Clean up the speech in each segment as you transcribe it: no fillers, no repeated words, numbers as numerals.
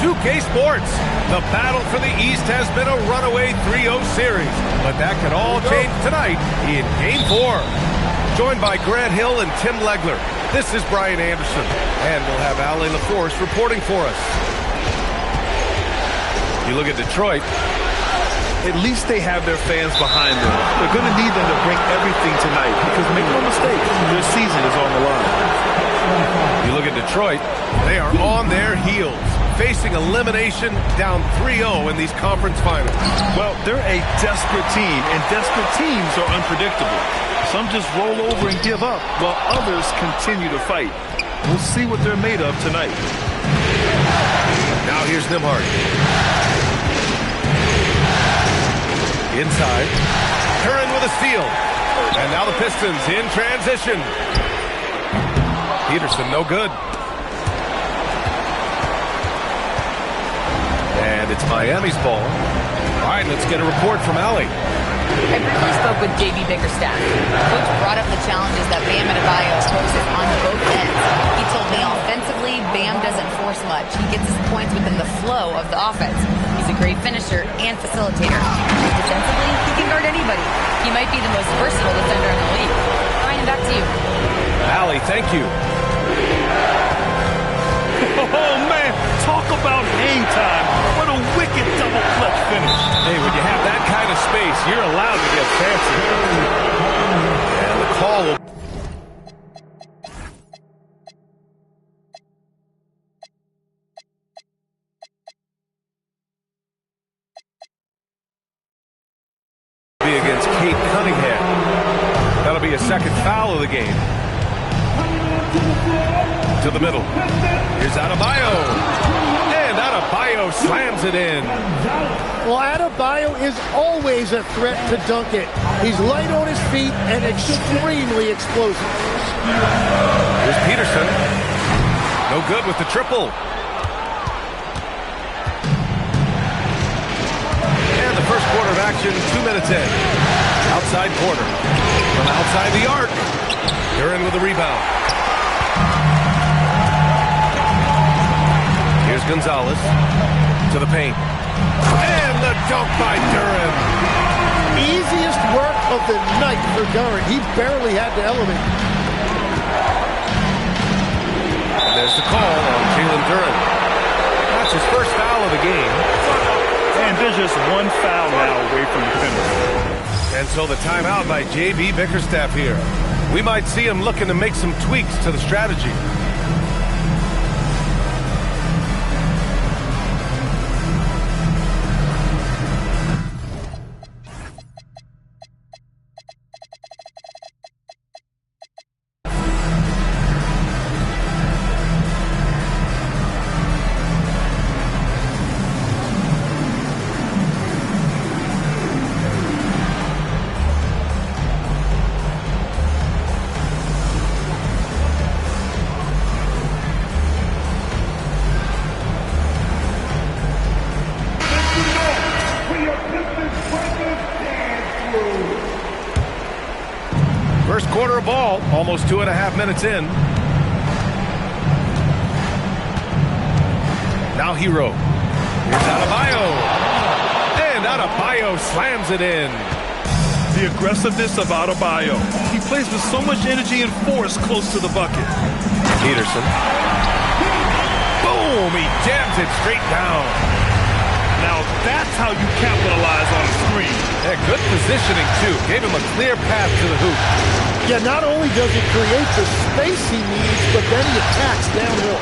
2K Sports. The battle for the East has been a runaway 3-0 series, but that can all change tonight in Game 4. Joined by Grant Hill and Tim Legler, this is Brian Anderson, and we'll have Ali LaForce reporting for us. You look at Detroit. At least they have their fans behind them. They're going to need them to bring everything tonight because make no mistake, their season is on the line. You look at Detroit, they are on their heels, facing elimination down 3-0 in these conference finals. Well, they're a desperate team, and desperate teams are unpredictable. Some just roll over and give up, while others continue to fight. We'll see what they're made of tonight. Now here's Nembhard. Inside. Curran with a steal. And now the Pistons in transition. Peterson, no good. And it's Miami's ball. All right, let's get a report from Ali. I briefly spoke with J.B. Bickerstaff. Coach brought up the challenges that Bam Adebayo poses on both ends. He told me offensively, Bam doesn't force much. He gets his points within the flow of the offense. He's a great finisher and facilitator. Defensively, he can guard anybody. He might be the most versatile defender in the league. Ryan, back to you. Ali, thank you. Oh, man, talk about hang time. What a wicked double clutch finish. Hey, when you have that kind of space, you're allowed to get fancy. And the call will... be against Kate Cunningham. That'll be a second foul of the game. To the middle. Here's Adebayo. And Adebayo slams it in. Well, Adebayo is always a threat to dunk it. He's light on his feet and extremely explosive. Here's Peterson. No good with the triple. And the first quarter of action, 2 minutes in. Outside quarter. From outside the arc. Curran with the rebound. Here's Gonzalez to the paint. And the dunk by Duren. Easiest work of the night for Duren. He barely had to elevate. And there's the call on Jalen Duren. That's his first foul of the game. And there's just one foul now away from the finish. And so the timeout by J.B. Bickerstaff here. We might see him looking to make some tweaks to the strategy. First quarter of ball, almost 2.5 minutes in. Now Hero. Here's Adebayo. And Adebayo slams it in. The aggressiveness of Adebayo. He plays with so much energy and force close to the bucket. Peterson. Boom! He jams it straight down. Now that's how you capitalize on a screen. Yeah, good positioning, too. Gave him a clear path to the hoop. Yeah, not only does he create the space he needs, but then he attacks downhill.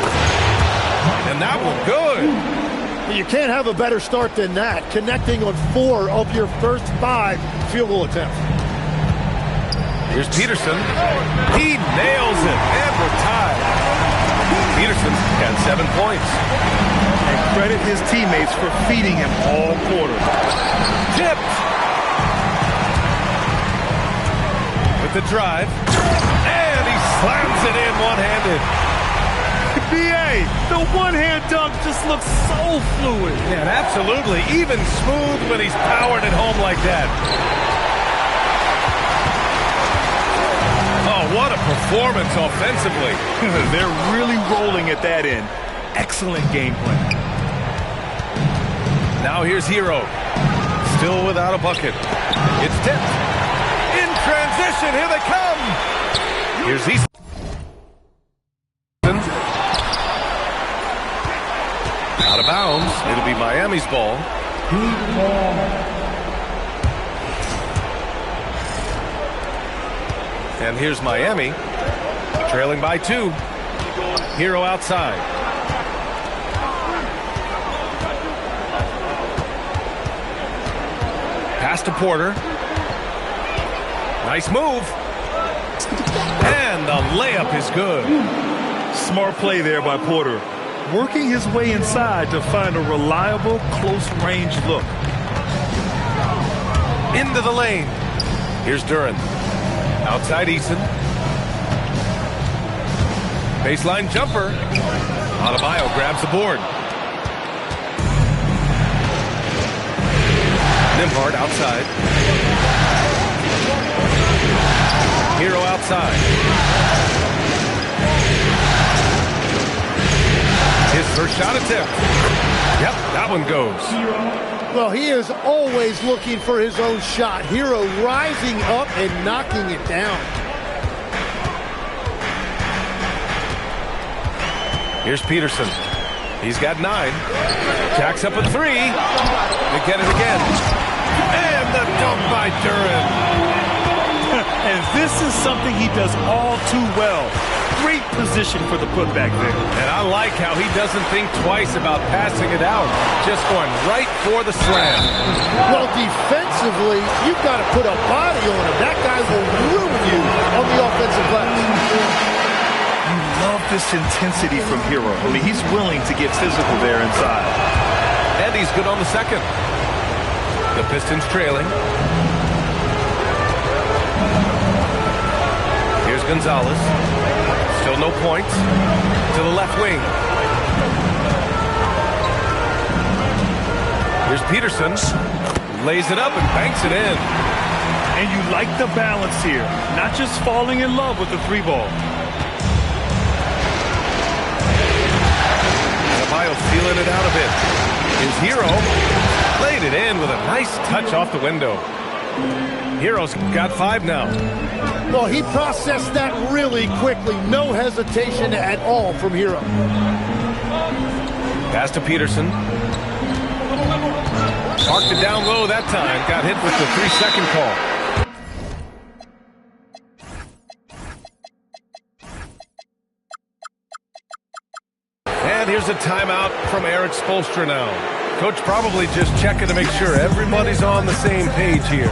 And that one good. You can't have a better start than that, connecting on 4 of your first 5 field goal attempts. Here's Peterson. He nails it, and we're tied. Peterson had 7 points. And credit his teammates for feeding him all quarter. Tipped. With the drive. And he slams it in one-handed. B.A., the one-hand dunk just looks so fluid. Yeah, absolutely. Even smooth when he's powered at home like that. Oh, what a performance offensively. They're really rolling at that end. Excellent game plan. Now here's Hero. Still without a bucket. It's tipped. In transition, here they come. Here's Easton. Out of bounds. It'll be Miami's ball. And here's Miami, trailing by 2. Hero outside. Pass to Porter. Nice move. And the layup is good. Smart play there by Porter. Working his way inside to find a reliable, close-range look. Into the lane. Here's Duren. Outside Eason. Baseline jumper. Adebayo grabs the board. Nembhard outside. Hero outside. His first shot attempt. Yep, that one goes. Well, he is always looking for his own shot. Hero rising up and knocking it down. Here's Peterson. He's got 9. Jacks up a 3. They get it again. And the dunk by Duren. And this is something he does all too well. Great position for the putback there. And I like how he doesn't think twice about passing it out. Just going right for the slam. Well, defensively, you've got to put a body on him. That guy will ruin you on the offensive glass. You love this intensity from Hero. I mean, he's willing to get physical there inside. And he's good on the second. The Pistons trailing. Here's Gonzalez. Still no points. To the left wing. Here's Peterson. Lays it up and banks it in. And you like the balance here. Not just falling in love with the 3-ball. Adebayo feeling it out a bit. His Hero laid it in with a nice touch off the window. Hero's got 5 now. Well, he processed that really quickly. No hesitation at all from Hero. Pass to Peterson. Parked it down low that time. Got hit with the 3-second call. And here's a timeout from Erik Spoelstra now. Coach probably just checking to make sure everybody's on the same page here.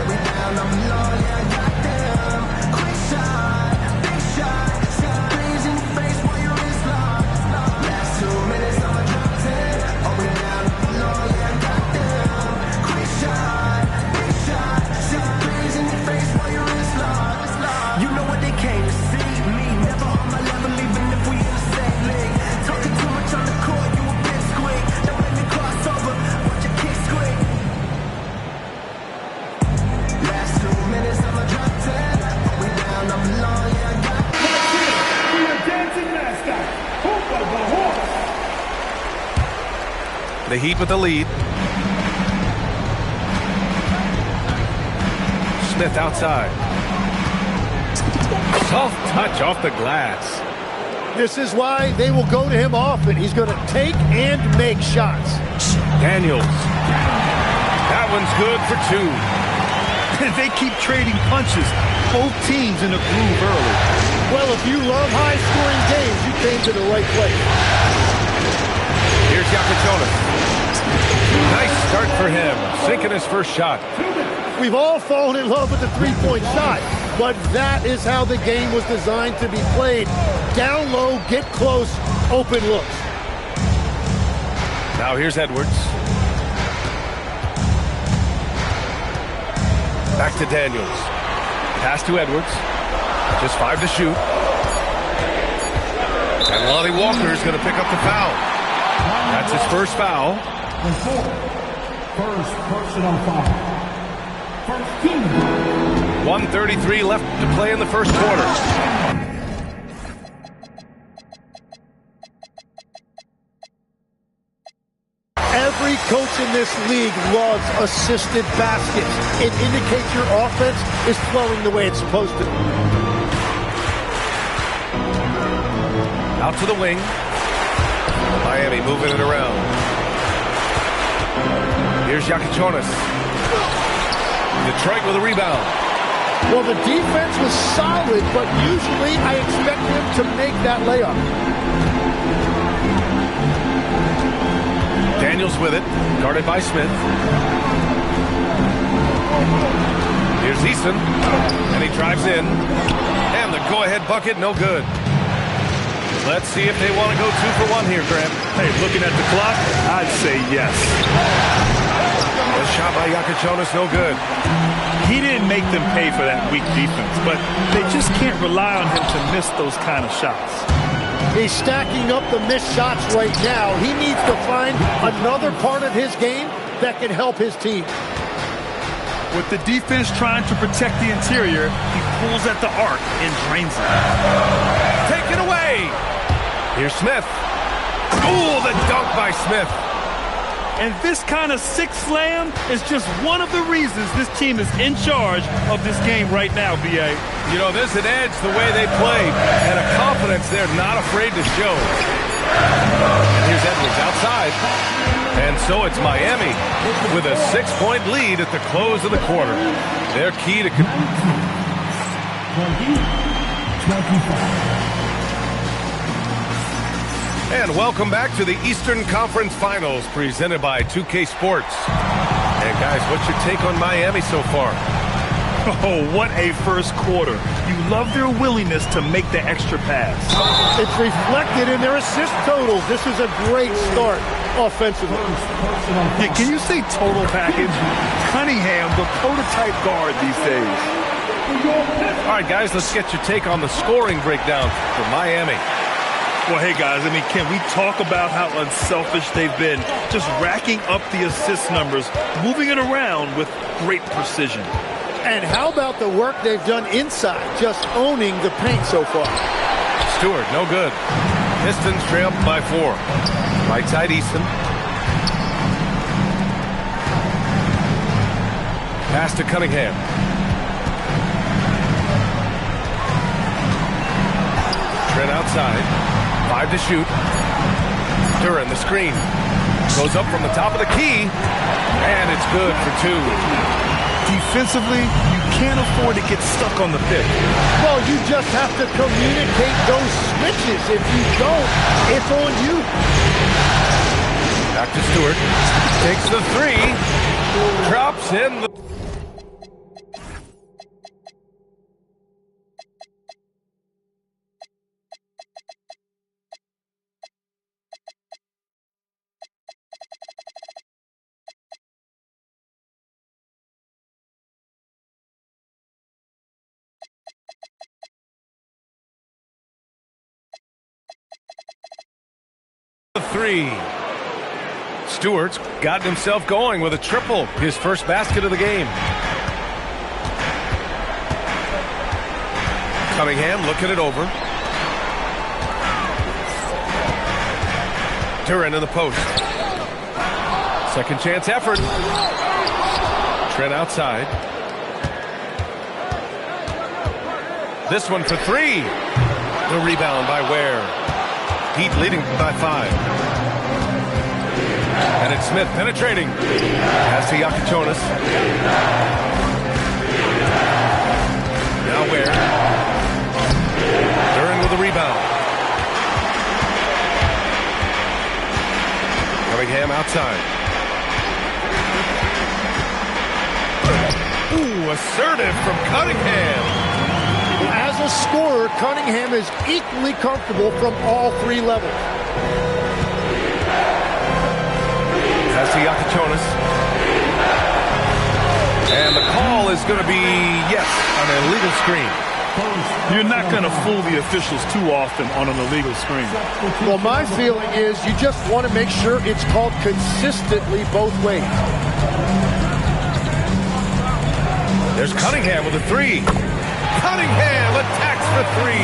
The Heat with the lead. Smith outside. Soft touch off the glass. This is why they will go to him often. He's going to take and make shots. Daniels. That one's good for 2. They keep trading punches. Both teams in a groove early. Well, if you love high-scoring games, you came to the right place. Here's Yakatonis. Nice start for him, sinking his first shot. We've all fallen in love with the three-point shot, but that is how the game was designed to be played. Down low, get close, open looks. Now here's Edwards. Back to Daniels. Pass to Edwards. Just 5 to shoot. And Lonnie Walker is going to pick up the foul. That's his first foul. First personal foul. First team. 1:33 left to play in the first quarter. Every Every coach in this league loves assisted baskets. It indicates your offense is flowing the way it's supposed to. Out to the wing. Miami moving it around. Here's Iaquinconis. Detroit with a rebound. Well, the defense was solid, but usually I expect him to make that layup. Daniels with it, guarded by Smith. Here's Eason, and he drives in. And the go-ahead bucket, no good. Let's see if they want to go 2 for 1 here, Graham. Hey, looking at the clock, I'd say yes. The shot by Iaquinconis, no good. He didn't make them pay for that weak defense, but they just can't rely on him to miss those kind of shots. He's stacking up the missed shots right now. He needs to find another part of his game that can help his team. With the defense trying to protect the interior, he pulls at the arc and drains it. Take it away. Here's Smith. Ooh, the dunk by Smith. And this kind of sick slam is just one of the reasons this team is in charge of this game right now, B.A. You know, there's an edge the way they played and a confidence they're not afraid to show. And here's Edwards outside. And so it's Miami with a 6-point lead at the close of the quarter. Their key to... 25. And welcome back to the Eastern Conference Finals presented by 2K Sports. And guys, what's your take on Miami so far? Oh, what a first quarter. You love their willingness to make the extra pass. It's reflected in their assist totals. This is a great start offensively. Yeah, can you say total package? Cunningham, the prototype guard these days. All right, guys, let's get your take on the scoring breakdown for Miami. Well, hey, guys, I mean, can we talk about how unselfish they've been? Just racking up the assist numbers, moving it around with great precision. And how about the work they've done inside, just owning the paint so far? Stewart, no good. Pistons trail by 4. Right side, Easton. Pass to Cunningham. Trent outside. 5 to shoot. Duran, the screen. Goes up from the top of the key. And it's good for 2. Defensively, you can't afford to get stuck on the pick. Well, you just have to communicate those switches. If you don't, it's on you. Back to Stewart. Takes the 3. Drops in the... Three. Stewart's gotten himself going with a triple, his first basket of the game. Cunningham looking it over. Duran in the post. Second chance effort. Trent outside. This one for 3. The rebound by Ware. Heat leading by 5. And it's Smith penetrating. Has to Iaquinconis. Now Ware. Duran with the rebound. Cunningham outside. Ooh, assertive from Cunningham. As a scorer, Cunningham is equally comfortable from all 3 levels. Has to Iaquinconis. And the call is going to be, yes, an illegal screen. You're not going to fool the officials too often on an illegal screen. Well, my feeling is you just want to make sure it's called consistently both ways. There's Cunningham with a 3. Cunningham attacks for 3.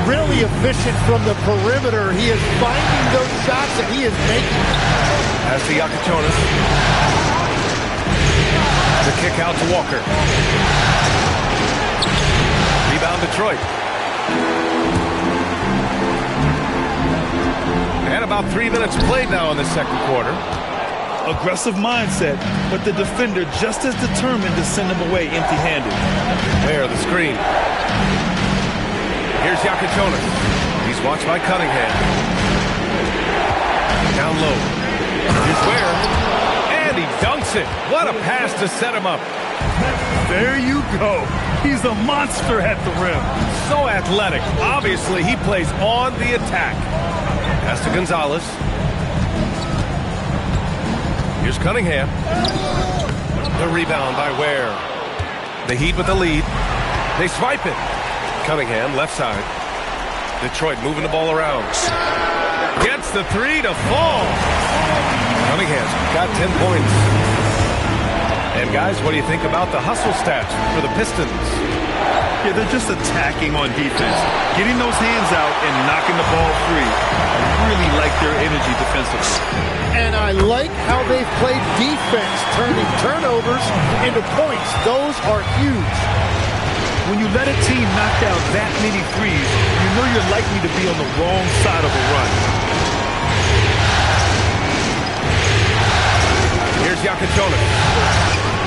really efficient from the perimeter. He is finding those shots that he is making. As to Iaquinconis. The kick out to Walker. Rebound Detroit. And about 3 minutes played now in the second quarter. Aggressive mindset, but the defender just as determined to send him away empty-handed. There, the screen. Here's Iaquinconis. He's watched by Cunningham. Down low. Here's Ware. And he dunks it. What a pass to set him up. There you go. He's a monster at the rim. So athletic. Obviously, he plays on the attack. Pass to Gonzalez. Here's Cunningham. The rebound by Ware. The Heat with the lead. They swipe it. Cunningham, left side. Detroit moving the ball around. Gets the three to fall. Cunningham's got 10 points. And guys, what do you think about the hustle stats for the Pistons? Yeah, they're just attacking on defense. Getting those hands out and knocking the ball free. I really like their energy defensively. And I like how they've played defense, turning turnovers into points. Those are huge. When you let a team knock down that many threes, you know you're likely to be on the wrong side of a run. Here's Iaquinconis.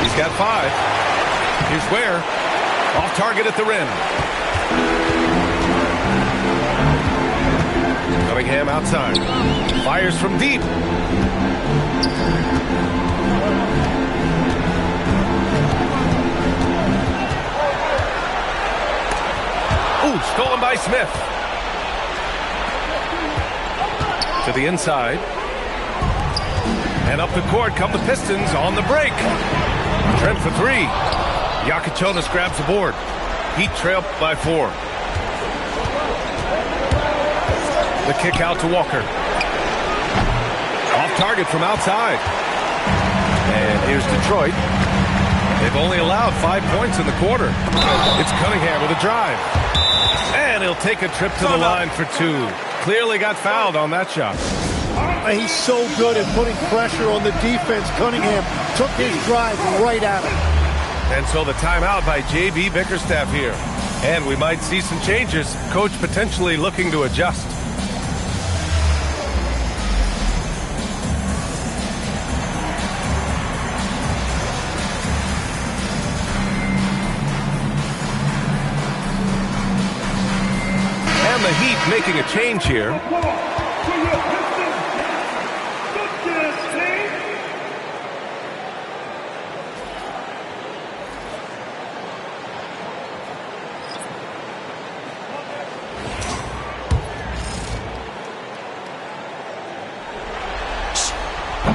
He's got 5. Here's Ware. Off target at the rim. Cunningham outside. Fires from deep. Ooh, stolen by Smith. To the inside. And up the court come the Pistons on the break. Trent for 3. Iaquinconis grabs the board. Heat trail by 4. The kick out to Walker. Off target from outside. And here's Detroit. They've only allowed 5 points in the quarter. It's Cunningham with a drive. And he'll take a trip to the line for 2. Clearly got fouled on that shot. He's so good at putting pressure on the defense. Cunningham took his drive right at him. And so the timeout by J.B. Bickerstaff here. And we might see some changes. Coach potentially looking to adjust. And the Heat making a change here.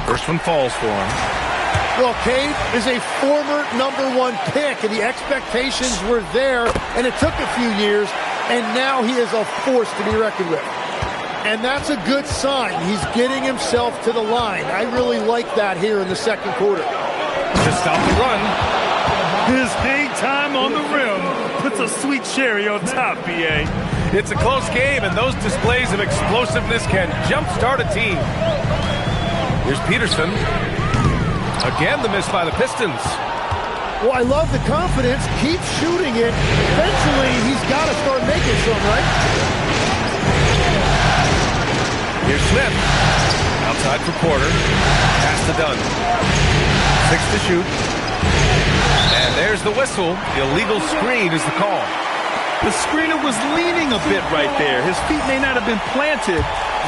First one falls for him. Well, Cade is a former #1 pick, and the expectations were there, and it took a few years, and now he is a force to be reckoned with. And that's a good sign. He's getting himself to the line. I really like that here in the second quarter. To stop the run. His hang time on the rim puts a sweet cherry on top, B.A. It's a close game, and those displays of explosiveness can jumpstart a team. Here's Peterson. Again, the miss by the Pistons. Well, I love the confidence. Keep shooting it. Eventually, he's got to start making some, right? Here's Smith. Outside for Porter. Pass to Dunn. 6 to shoot. And there's the whistle. Illegal screen is the call. The screener was leaning a bit right there. His feet may not have been planted.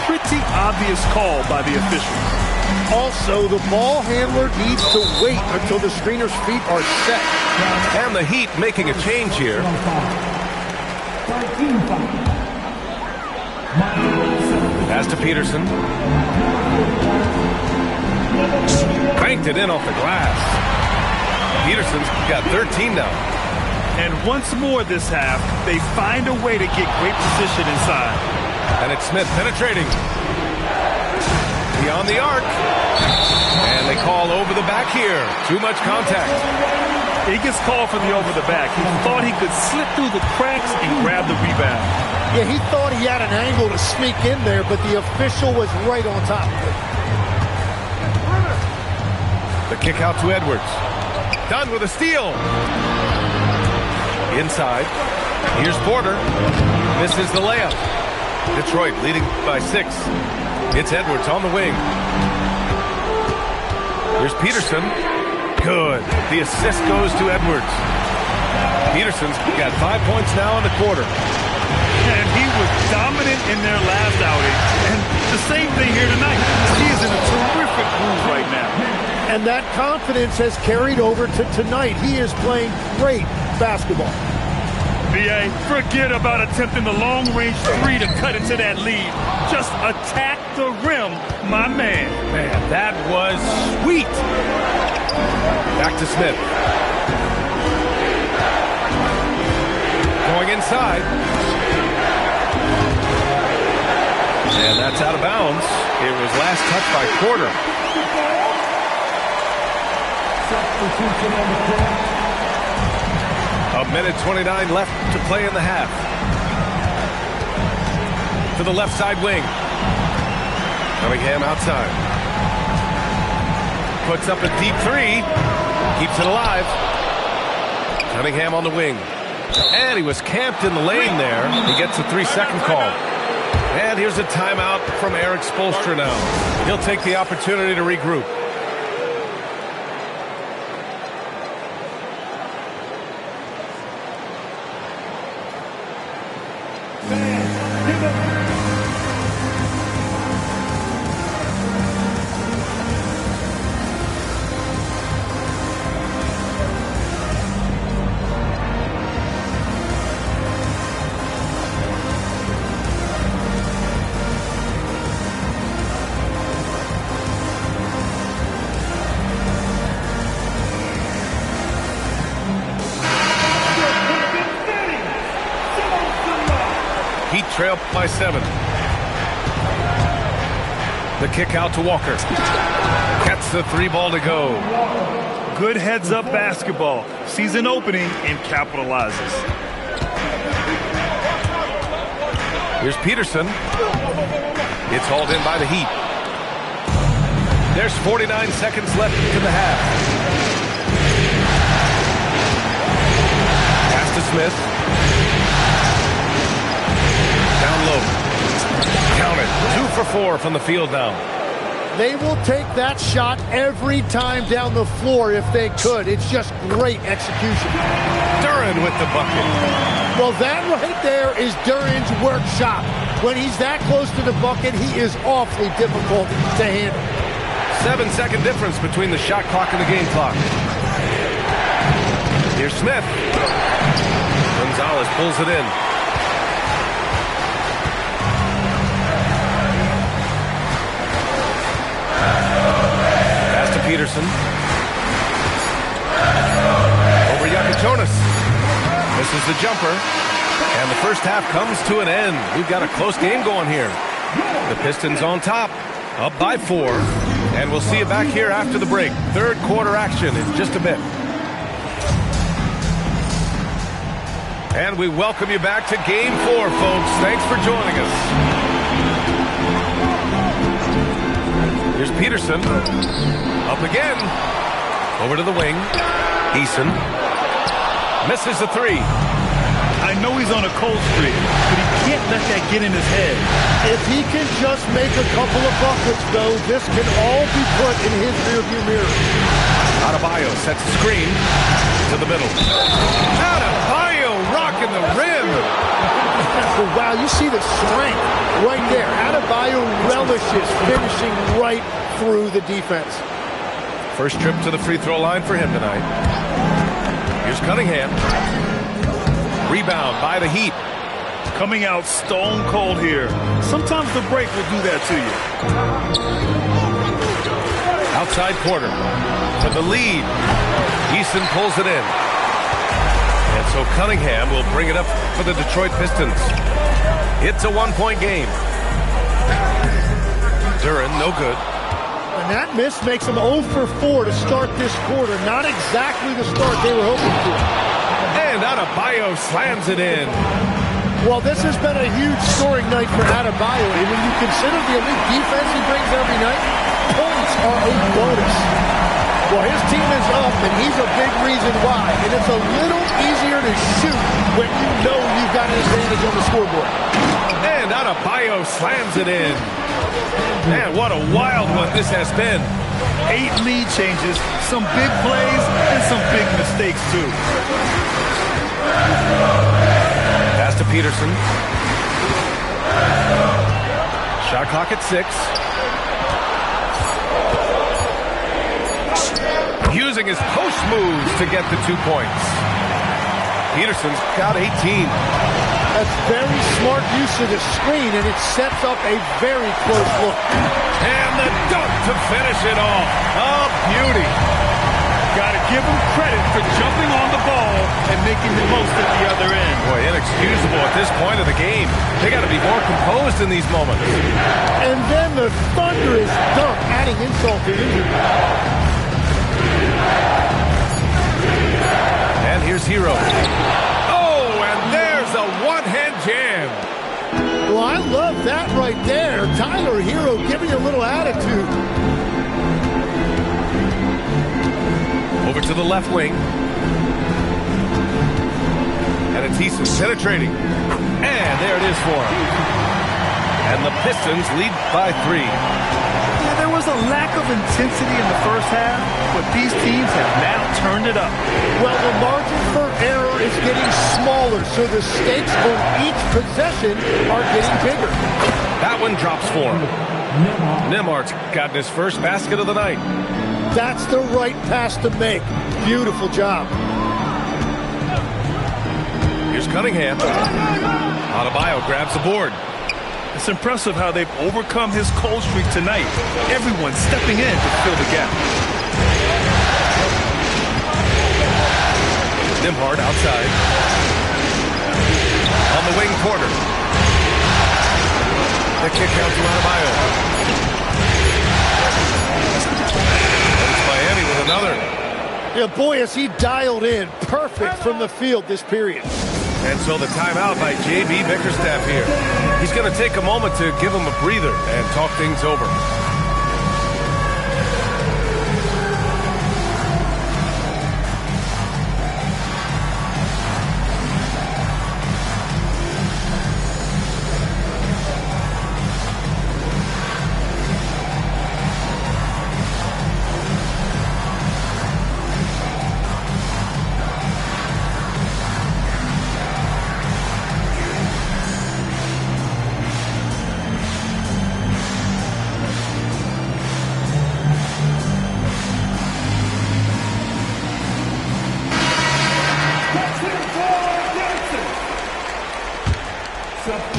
Pretty obvious call by the officials. Also, the ball handler needs to wait until the screener's feet are set. And the Heat making a change here. Pass to Peterson. Cranked it in off the glass. Peterson's got 13 now. And once more this half, they find a way to get great position inside. And it's Smith penetrating. Beyond the arc. And they call over the back here. Too much contact. He gets called for the over the back. He thought he could slip through the cracks and grab the rebound. Yeah, he thought he had an angle to sneak in there, but the official was right on top of it. The kick out to Edwards. Done with a steal. Inside. Here's Porter. Misses the layup. Detroit leading by 6. It's Edwards on the wing. Here's Peterson. Good. The assist goes to Edwards. Peterson's got 5 points now in the quarter. And he was dominant in their last outing. And the same thing here tonight. He is in a terrific groove right now. And that confidence has carried over to tonight. He is playing great basketball. B.A., forget about attempting the long-range 3 to cut into that lead. Just attack the rim, my man. Man, that was sweet. Back to Smith. Going inside. And that's out of bounds. It was last touched by Porter. A minute 29 left to play in the half. To the left side wing. Cunningham outside. Puts up a deep 3. Keeps it alive. Cunningham on the wing. And he was camped in the lane there. He gets a 3-second call. And here's a timeout from Eric Spoelstra now. He'll take the opportunity to regroup. Heat trail by 7. The kick out to Walker. Gets the 3 ball to go. Good heads-up basketball. Sees an opening and capitalizes. Here's Peterson. It's hauled in by the Heat. There's 49 seconds left to the half. Pass to Smith. Down low. Count it. 2 for 4 from the field now. They will take that shot every time down the floor if they could. It's just great execution. Duren with the bucket. Well, that right there is Duren's workshop. When he's that close to the bucket, he is awfully difficult to handle. 7-second difference between the shot clock and the game clock. Here's Smith. Gonzalez pulls it in. Peterson. Over Jonas. Misses the jumper. And the first half comes to an end. We've got a close game going here. The Pistons on top, up by 4. And we'll see you back here after the break. Third quarter action in just a bit. And we welcome you back to Game 4, folks. Thanks for joining us. Here's Peterson. Up again. Over to the wing. Eason. Misses the 3. I know he's on a cold streak, but he can't let that get in his head. If he can just make a couple of buckets, though, this can all be put in his rearview mirror. Adebayo sets the screen to the middle. Adebayo rocking the rim. Wow, you see the strength right there. Adebayo relishes finishing right through the defense. First trip to the free throw line for him tonight. Here's Cunningham. Rebound by the Heat. Coming out stone cold here. Sometimes the break will do that to you. Outside Porter for the lead. Eason pulls it in. And so Cunningham will bring it up for the Detroit Pistons. It's a 1-point game. Duren, no good. And that miss makes them 0 for 4 to start this quarter. Not exactly the start they were hoping for. And Adebayo slams it in. Well, this has been a huge scoring night for Adebayo, and when you consider the elite defense he brings every night, points are a bonus. Well, his team is up, and he's a big reason why. And it's a little easier to shoot when you know you've got an advantage on the scoreboard. And Adebayo slams it in. Man, what a wild one this has been. 8 lead changes, some big plays, and some big mistakes, too. Pass to Peterson. Shot clock at 6. Using his post moves to get the 2 points. Peterson's got 18. That's very smart use of the screen, and it sets up a very close look. And the dunk to finish it off. Oh, beauty. Got to give him credit for jumping on the ball and making the most at the other end. Boy, inexcusable at this point of the game. They got to be more composed in these moments. And then the thunderous dunk, adding insult to injury. And here's Hero. Oh, and there's a one-hand jam. Well, I love that right there. Tyler Hero giving a little attitude. Over to the left wing. And it's Eason penetrating. And there it is for him. And the Pistons lead by 3. Yeah, there was a lack of intensity in the first half, but these teams have now turned it up. Well, the margin for error is getting smaller, so the stakes on each possession are getting bigger. That one drops for him. Nembhard's gotten his first basket of the night. That's the right pass to make. Beautiful job. Here's Cunningham. Adebayo grabs the board. It's impressive how they've overcome his cold streak tonight. Everyone stepping in to fill the gap. Nembhard outside. On the wing corner. The kick out to Adebayo. And it's Miami with another. Yeah, boy, is he dialed in. Perfect from the field this period. And so the timeout by J.B. Bickerstaff here. He's going to take a moment to give him a breather and talk things over.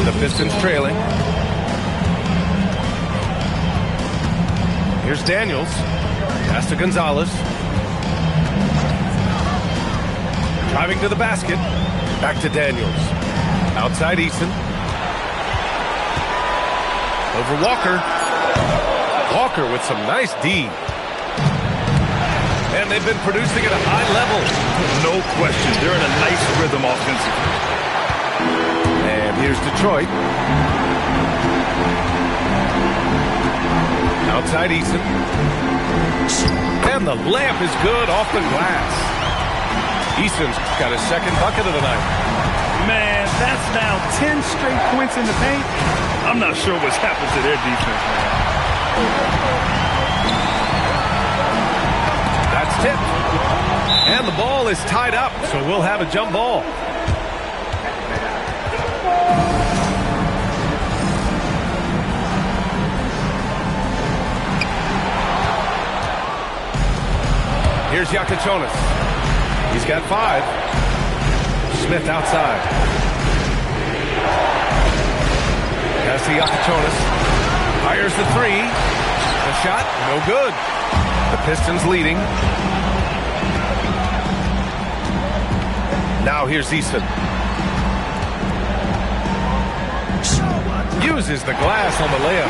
The Pistons trailing. Here's Daniels. Pass to Gonzalez. Driving to the basket. Back to Daniels. Outside Eason. Over Walker. Walker with some nice D. And they've been producing at a high level. No question. They're in a nice rhythm offensively. And here's Detroit. Outside Eason. And the layup is good off the glass. Eason's got his second bucket of the night. Man, that's now 10 straight points in the paint. I'm not sure what's happened to their defense, man. That's tipped. And the ball is tied up, so we'll have a jump ball. Here's Iacochonis. He's got 5. Smith outside. Pass to Iacochonis. Fires the 3. The shot, no good. The Pistons leading. Now here's Eason. Uses the glass on the layup.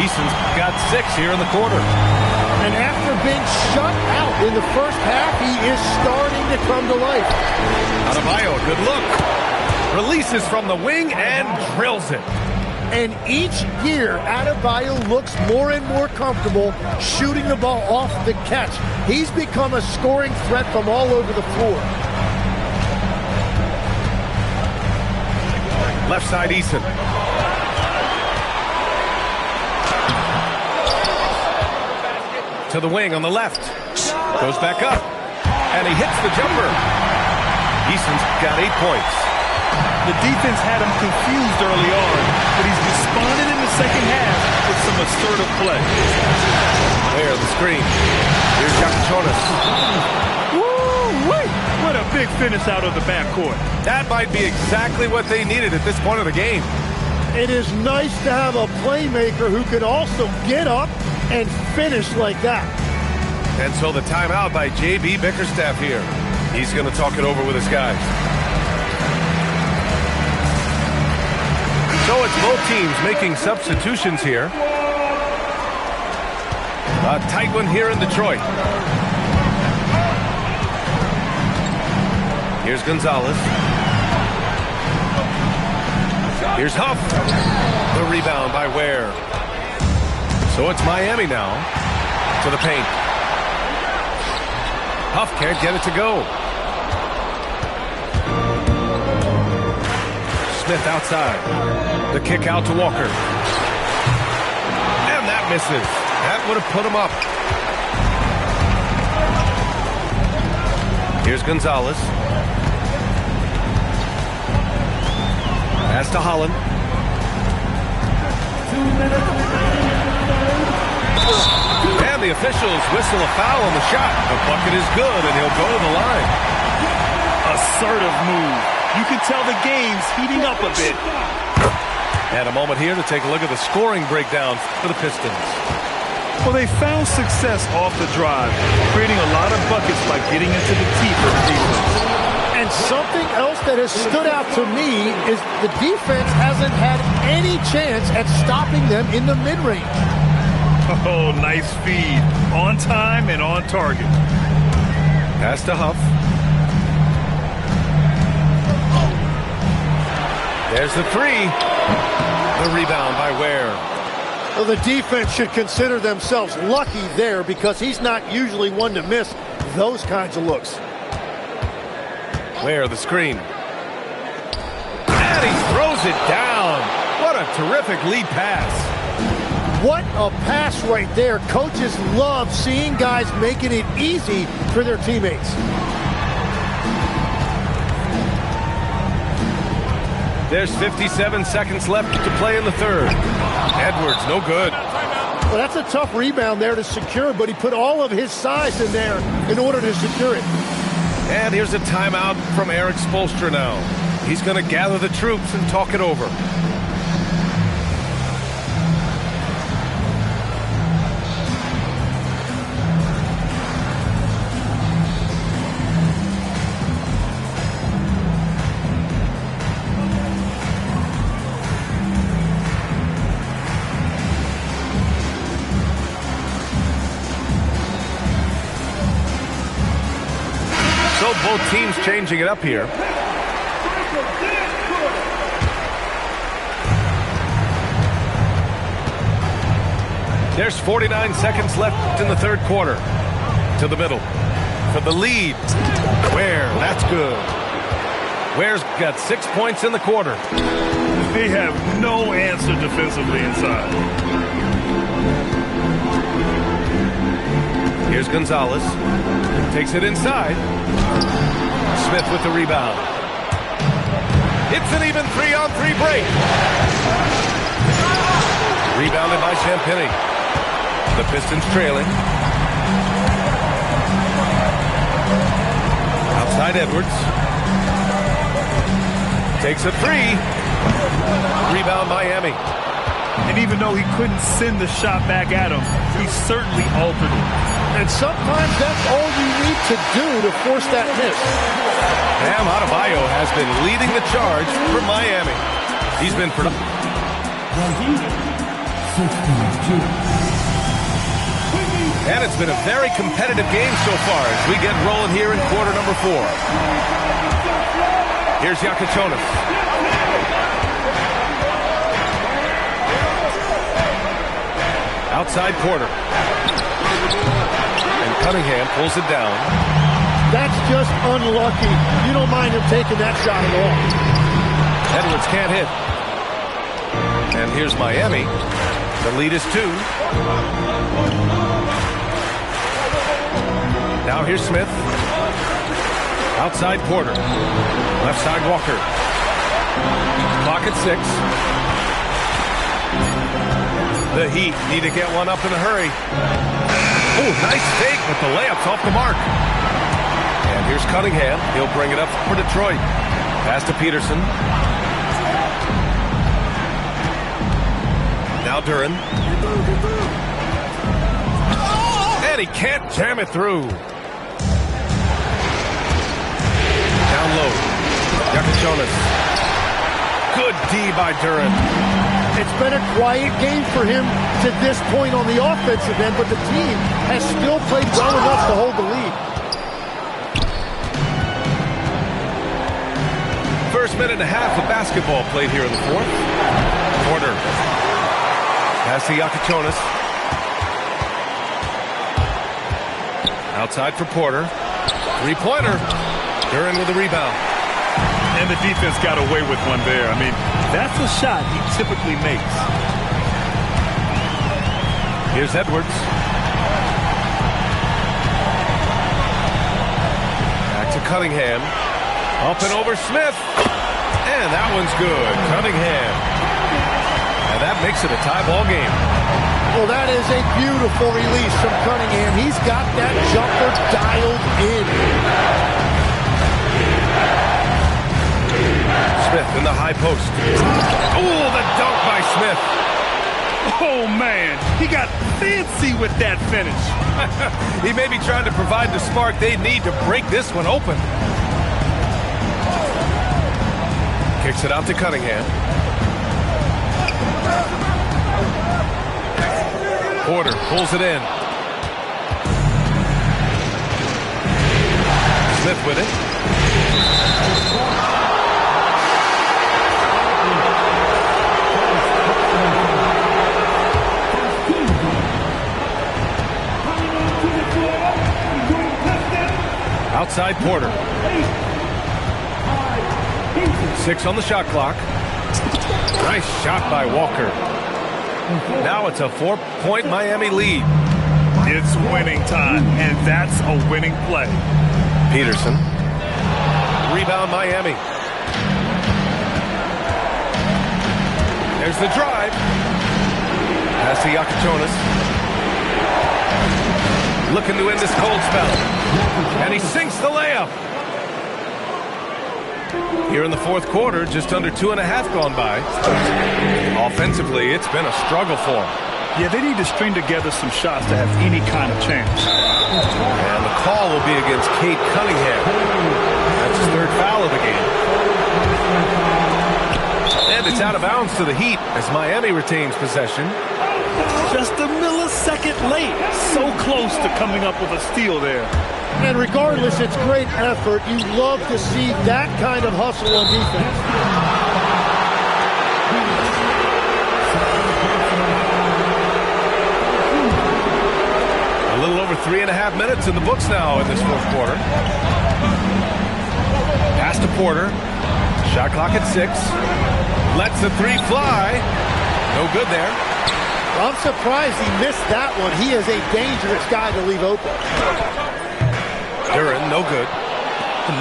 Eason's got 6 here in the quarter. And after being shut out in the first half, he is starting to come to life. Adebayo, good look. Releases from the wing and drills it. And each year, Adebayo looks more and more comfortable shooting the ball off the catch. He's become a scoring threat from all over the floor. Left side, Eason. To the wing on the left. Goes back up. And he hits the jumper. Eason's got 8 points. The defense had him confused early on, but he's responded in the second half with some assertive play. There, the screen. Here's Jakuchonis. Woo-wee! What a big finish out of the backcourt. That might be exactly what they needed at this point of the game. It is nice to have a playmaker who can also get up and finish like that. And so the timeout by J.B. Bickerstaff here. He's going to talk it over with his guys. So it's both teams making substitutions here. A tight one here in Detroit. Here's Gonzalez. Here's Huff. The rebound by Ware. So it's Miami now to the paint. Huff can't get it to go. Smith outside. The kick out to Walker. And that misses. That would have put him up. Here's Gonzalez. Pass to Holland. And the officials whistle a foul on the shot. The bucket is good, and he'll go to the line. Assertive move. You can tell the game's heating up a bit. And a moment here to take a look at the scoring breakdown for the Pistons. Well, they found success off the drive, creating a lot of buckets by getting into the teeth of the defense. And something else that has stood out to me is the defense hasn't had any chance at stopping them in the mid-range. Oh, nice feed. On time and on target. Pass to Huff. There's the three. The rebound by Ware. Well, the defense should consider themselves lucky there because he's not usually one to miss those kinds of looks. Ware, the screen. And he throws it down. What a terrific lead pass. What a pass right there. Coaches love seeing guys making it easy for their teammates. There's 57 seconds left to play in the third. Edwards, no good. Well, that's a tough rebound there to secure, but he put all of his size in there in order to secure it. And here's a timeout from Eric Spoelstra now. He's going to gather the troops and talk it over. So both teams changing it up here. There's 49 seconds left in the third quarter. To the middle. For the lead. Ware, that's good. Ware's got 6 points in the quarter. They have no answer defensively inside. Here's Gonzalez. Takes it inside. Smith with the rebound. It's an even 3-on-3 break. Rebounded by Champagnie. The Pistons trailing. Outside Edwards. Takes a three. Rebound Miami. And even though he couldn't send the shot back at him, he certainly altered it. And sometimes that's all you need to do to force that miss. Bam Adebayo has been leading the charge for Miami. He's been productive. And it's been a very competitive game so far as we get rolling here in quarter number 4. Here's Yakachonis. Outside Porter. And Cunningham pulls it down. That's just unlucky. You don't mind him taking that shot at all. Edwards can't hit. And here's Miami. The lead is 2. Now here's Smith. Outside Porter. Left side Walker. Clock at 6. The Heat need to get one up in a hurry. Oh, nice fake, but the layup's off the mark. And here's Cunningham. He'll bring it up for Detroit. Pass to Peterson. Now Duren. And he can't jam it through. Down low. Yakachonis. Good D by Duren. It's been a quiet game for him to this point on the offensive end, but the team has still played well enough to hold the lead. First minute and a half of basketball played here in the 4th. Porter. Pass to Yakachonis. Outside for Porter. 3-pointer. Duren with the rebound. And the defense got away with one there. I mean, that's a shot he typically makes. Here's Edwards. Back to Cunningham. Up and over Smith. And that one's good. Cunningham. And that makes it a tie ball game. Well, that is a beautiful release from Cunningham. He's got that jumper dialed in. Smith in the high post. Oh, the dunk by Smith. Oh, man. He got fancy with that finish. He may be trying to provide the spark they need to break this one open. Kicks it out to Cunningham. Porter pulls it in. Smith with it. Outside Porter. 6 on the shot clock. Nice shot by Walker. Now it's a 4-point Miami lead. It's winning time, and that's a winning play. Peterson. Rebound Miami. There's the drive. Pass to Yakachonis. Looking to end this cold spell. And he sinks the layup. Here in the 4th quarter, just under 2.5 gone by. Offensively, it's been a struggle for him. Yeah, they need to string together some shots to have any kind of chance. And the call will be against Cade Cunningham. That's his 3rd foul of the game. And it's out of bounds to the Heat as Miami retains possession. Just a millisecond late. So close to coming up with a steal there. And regardless, it's great effort. You love to see that kind of hustle on defense. A little over 3.5 minutes in the books now in this 4th quarter. Pass to Porter. Shot clock at 6. Lets the 3 fly. No good there. I'm surprised he missed that one. He is a dangerous guy to leave open. Duren, no good.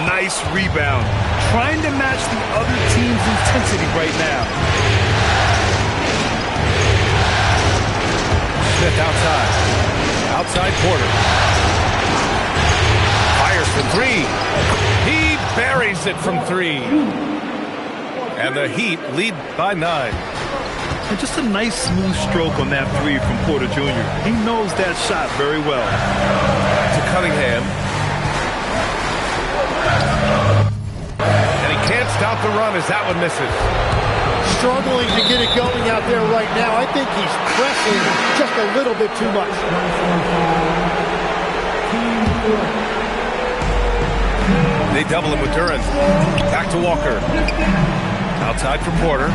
Nice rebound. Trying to match the other team's intensity right now. Smith outside. Outside Porter. Fires from 3. He buries it from 3. And the Heat lead by 9. And just a nice smooth stroke on that 3 from Porter Jr. He knows that shot very well. To Cunningham. And he can't stop the run as that one misses. Struggling to get it going out there right now. I think he's pressing just a little bit too much. They double him with Duran. Back to Walker. Outside for Porter.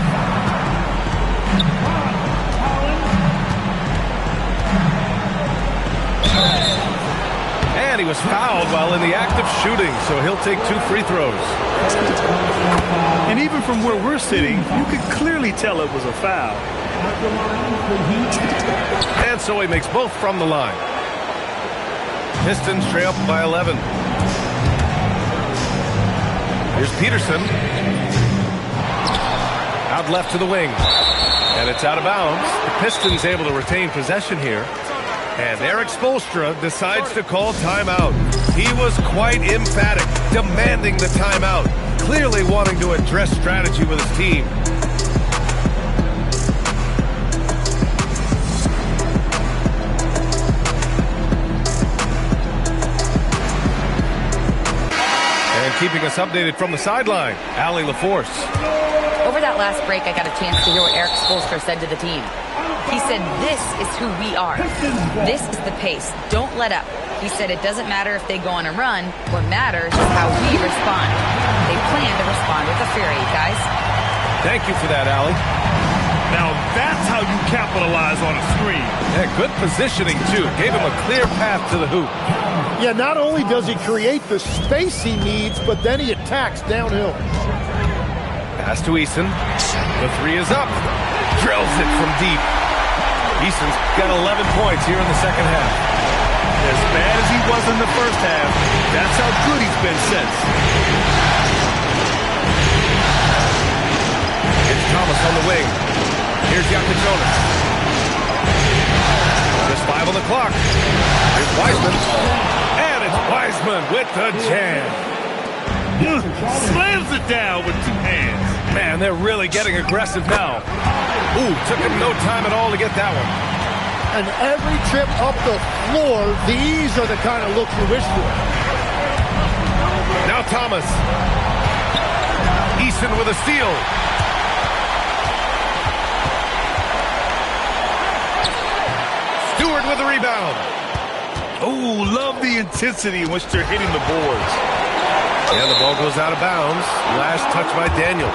And he was fouled while in the act of shooting, so he'll take 2 free throws. And even from where we're sitting, you could clearly tell it was a foul. And so he makes both from the line. Pistons trail up by 11. Here's Peterson. Out left to the wing. And it's out of bounds. The Pistons able to retain possession here. And Eric Spoelstra decides to call timeout. He was quite emphatic, demanding the timeout, clearly wanting to address strategy with his team. And keeping us updated from the sideline, Allie LaForce. Over that last break, I got a chance to hear what Eric Spoelstra said to the team. He said, this is who we are. This is the pace. Don't let up. He said it doesn't matter if they go on a run. What matters is how we respond. They plan to respond with a fury, guys. Thank you for that, Allie. Now that's how you capitalize on a screen. Yeah, good positioning, too. Gave him a clear path to the hoop. Yeah, not only does he create the space he needs, but then he attacks downhill. Pass to Eason. The 3 is up. Drills it from deep. Eason's got 11 points here in the second half. As bad as he was in the first half, that's how good he's been since. It's Thomas on the wing. Here's Jonas. Just 5 on the clock. Here's Wiseman. And it's Wiseman with the jam. Slams it down with 2 hands. Man, they're really getting aggressive now. Ooh, took him no time at all to get that one. And every trip up the floor, these are the kind of looks you wish for. Now Thomas. Eason with a steal. Stewart with the rebound. Oh, love the intensity in which they're hitting the boards. And the ball goes out of bounds. Last touch by Daniels.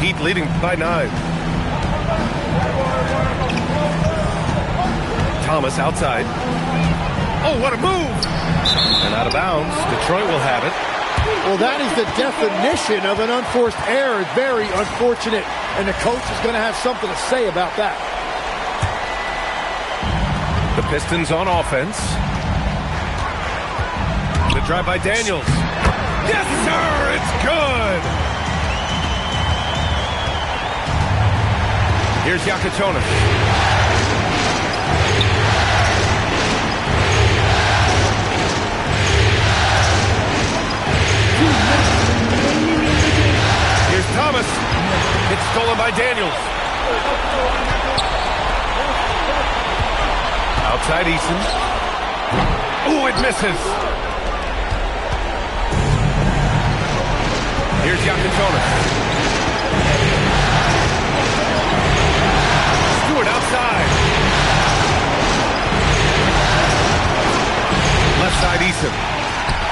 Heat leading by 9. Thomas outside. Oh, what a move! And out of bounds. Detroit will have it. Well, that is the definition of an unforced error. Very unfortunate. And the coach is going to have something to say about that. The Pistons on offense. The drive by Daniels. Yes, sir! It's good! Here's Jonas. Here's Thomas. It's stolen by Daniels. Outside Eason. Ooh, it misses. Here's Jonas. Stewart outside. Left side Eason.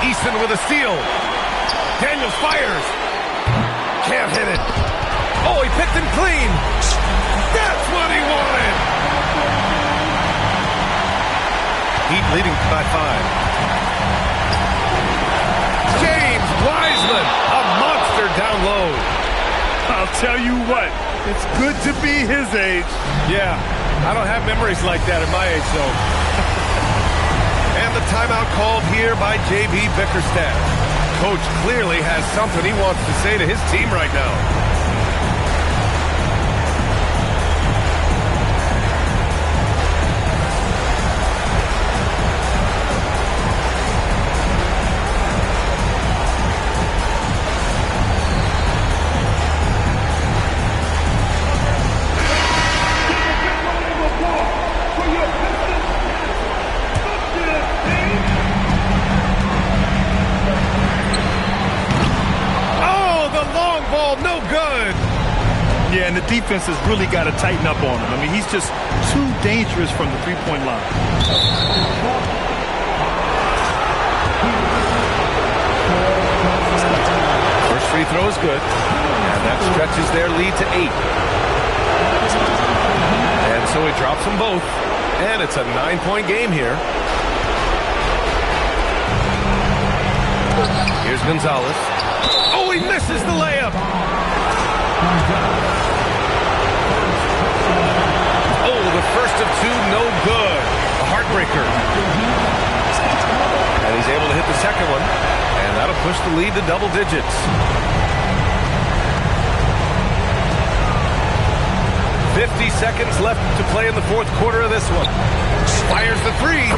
Eason with a steal. Daniels fires. Can't hit it. Oh, he picked him clean. That's what he wanted. Heat leading by 5. James Wiseman, a monster down low. I'll tell you what, it's good to be his age. Yeah, I don't have memories like that at my age, though. And the timeout called here by J.B. Bickerstaff. Coach clearly has something he wants to say to his team right now. No good. and the defense has really got to tighten up on him. I mean, he's just too dangerous from the three-point line. First free throw is good, and that stretches their lead to 8. And so he drops them both, and it's a 9-point game here. Here's Gonzalez. Oh, he misses the layup. Oh, the first of two, no good. A heartbreaker. And he's able to hit the second one, and that'll push the lead to double digits. 50 seconds left to play in the fourth quarter of this one. Fires the three.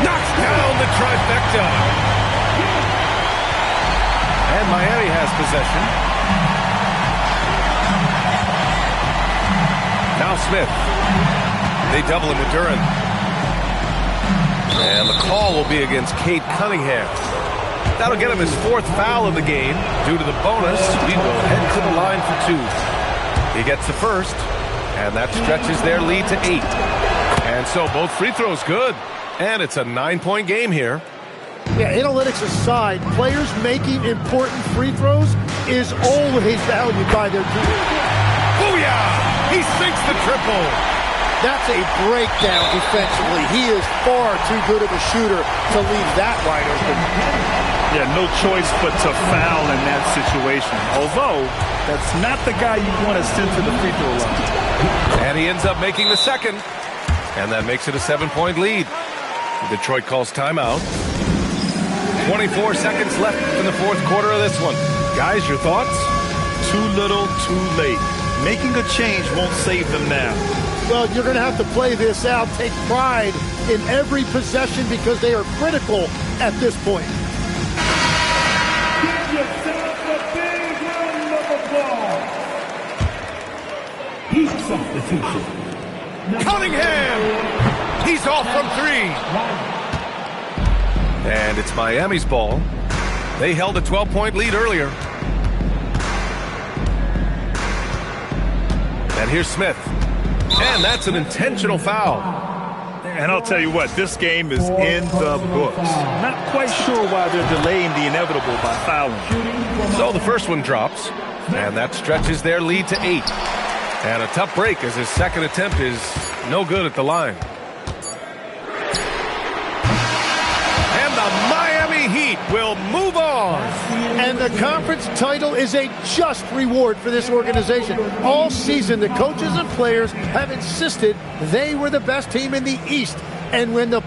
Knocks down the trifecta. And Miami has possession. Now Smith. They double him with Duren. And the call will be against Cade Cunningham. That'll get him his fourth foul of the game. Due to the bonus, we will head to the line for 2. He gets the first, and that stretches their lead to 8. And so both free throws good. And it's a 9-point game here. Yeah, analytics aside, players making important free throws is always valued by their team. Booyah! He sinks the triple. That's a breakdown defensively. He is far too good of a shooter to leave that wide open. Yeah, no choice but to foul in that situation. Although, that's not the guy you want to send to the free throw line. And he ends up making the second. And that makes it a 7-point lead. Detroit calls timeout. 24 seconds left in the fourth quarter of this one. Guys, your thoughts? Too little, too late. Making a change won't save them now. Well, you're going to have to play this out, take pride in every possession because they are critical at this point. Give yourself a big round of applause. Heat substitution. Cunningham! He's off from 3. And it's Miami's ball. They held a 12-point lead earlier. And here's Smith. And that's an intentional foul. And I'll tell you what, this game is in the books. Not quite sure why they're delaying the inevitable by fouling. So the first one drops, and that stretches their lead to 8. And a tough break as his second attempt is no good at the line. And the Miami Heat will move on. And the conference title is a just reward for this organization. All season, the coaches and players have insisted they were the best team in the East. And when the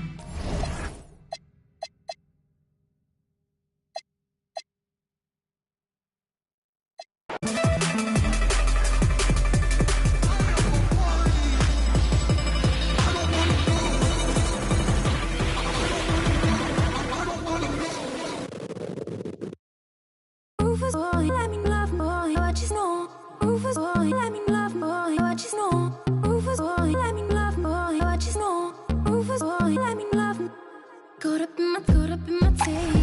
Caught up in my